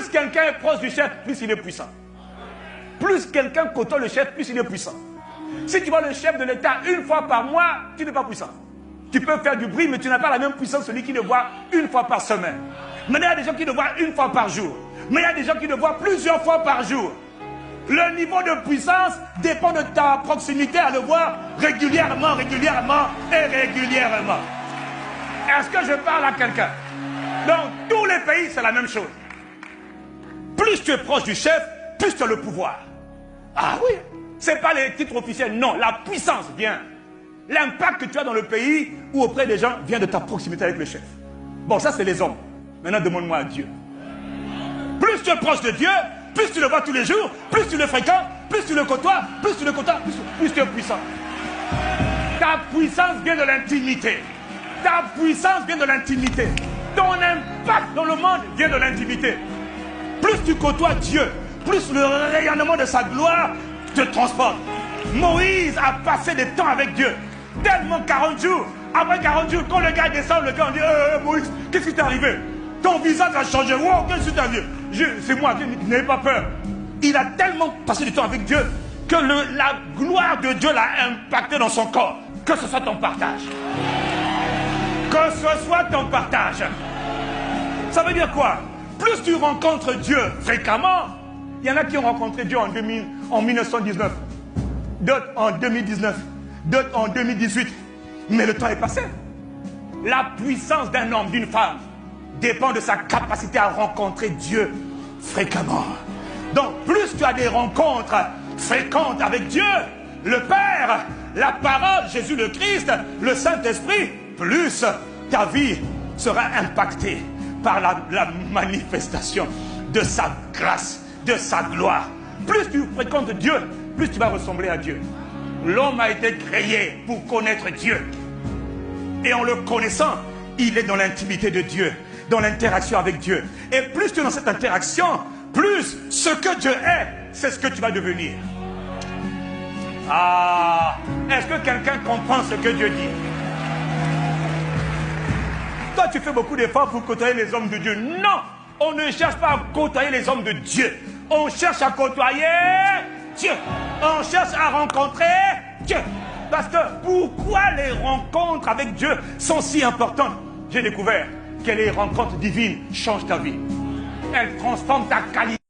Plus quelqu'un est proche du chef, plus il est puissant. Plus quelqu'un côtoie le chef, plus il est puissant. Si tu vois le chef de l'État une fois par mois, tu n'es pas puissant. Tu peux faire du bruit, mais tu n'as pas la même puissance que celui qui le voit une fois par semaine. Maintenant, il y a des gens qui le voient une fois par jour. Mais il y a des gens qui le voient plusieurs fois par jour. Le niveau de puissance dépend de ta proximité à le voir régulièrement. Est-ce que je parle à quelqu'un? Dans tous les pays, c'est la même chose. Plus tu es proche du chef, plus tu as le pouvoir. Ah oui, c'est pas les titres officiels, non, la puissance vient. L'impact que tu as dans le pays ou auprès des gens vient de ta proximité avec le chef. Bon, ça c'est les hommes. Maintenant, demande-moi à Dieu. Plus tu es proche de Dieu, plus tu le vois tous les jours, plus tu le fréquentes, plus tu le côtoies, plus tu es puissant. Ta puissance vient de l'intimité. Ta puissance vient de l'intimité. Ton impact dans le monde vient de l'intimité. Plus tu côtoies Dieu, plus le rayonnement de sa gloire te transporte. Moïse a passé des temps avec Dieu. Tellement 40 jours. Après 40 jours, quand le gars descend, le gars on dit Moïse, qu'est-ce qui t'est arrivé? Ton visage a changé. Wow, qu'est-ce qui t'est arrivé? C'est moi, n'ayez pas peur. Il a tellement passé du temps avec Dieu que la gloire de Dieu l'a impacté dans son corps. Que ce soit ton partage. Que ce soit ton partage. Ça veut dire quoi? Plus tu rencontres Dieu fréquemment, il y en a qui ont rencontré Dieu en 1919, d'autres en 2019, d'autres en 2018. Mais le temps est passé. La puissance d'un homme, d'une femme, dépend de sa capacité à rencontrer Dieu fréquemment. Donc, plus tu as des rencontres fréquentes avec Dieu, le Père, la parole, Jésus le Christ, le Saint-Esprit, plus ta vie sera impactée par la manifestation de sa grâce, de sa gloire. Plus tu fréquentes Dieu, plus tu vas ressembler à Dieu. L'homme a été créé pour connaître Dieu. Et en le connaissant, il est dans l'intimité de Dieu, dans l'interaction avec Dieu. Et plus tu es dans cette interaction, plus ce que Dieu est, c'est ce que tu vas devenir. Ah, est-ce que quelqu'un comprend ce que Dieu dit? Toi, tu fais beaucoup d'efforts pour côtoyer les hommes de Dieu. Non, on ne cherche pas à côtoyer les hommes de Dieu. On cherche à côtoyer Dieu. On cherche à rencontrer Dieu. Parce que pourquoi les rencontres avec Dieu sont si importantes? J'ai découvert que les rencontres divines changent ta vie. Elles transforment ta qualité.